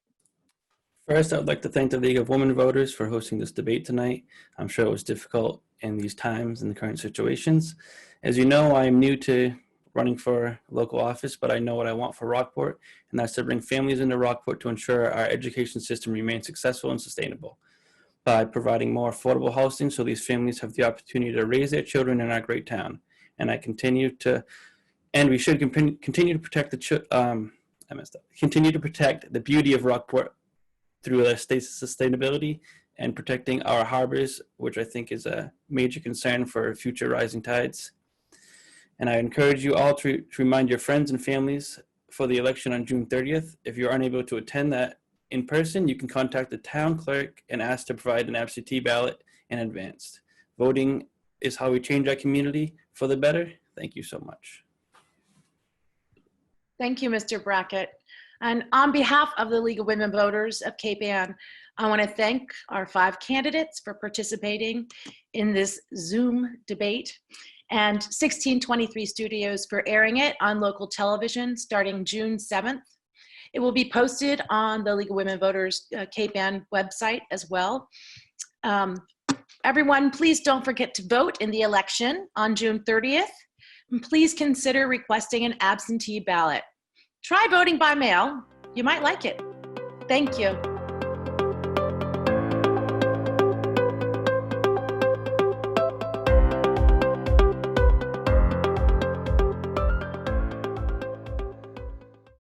First, I would like to thank the League of Women Voters for hosting this debate tonight. I'm sure it was difficult in these times and the current situations. As you know, I am new to running for local office, but I know what I want for Rockport, and that's to bring families into Rockport to ensure our education system remains successful and sustainable by providing more affordable housing so these families have the opportunity to raise their children in our great town. And we should continue to protect continue to protect the beauty of Rockport through their state sustainability and protecting our harbors, which I think is a major concern for future rising tides. And I encourage you all to remind your friends and families for the election on June 30th. If you're unable to attend that in person, you can contact the town clerk and ask to provide an absentee ballot in advance. Voting is how we change our community for the better. Thank you so much.
Thank you, Mr. Brackett. And on behalf of the League of Women Voters of Cape Ann, I want to thank our 5 candidates for participating in this Zoom debate, and 1623 Studios for airing it on local television starting June 7th. It will be posted on the League of Women Voters Cape Ann website as well. Everyone, please don't forget to vote in the election on June 30th. And please consider requesting an absentee ballot. Try voting by mail. You might like it. Thank you.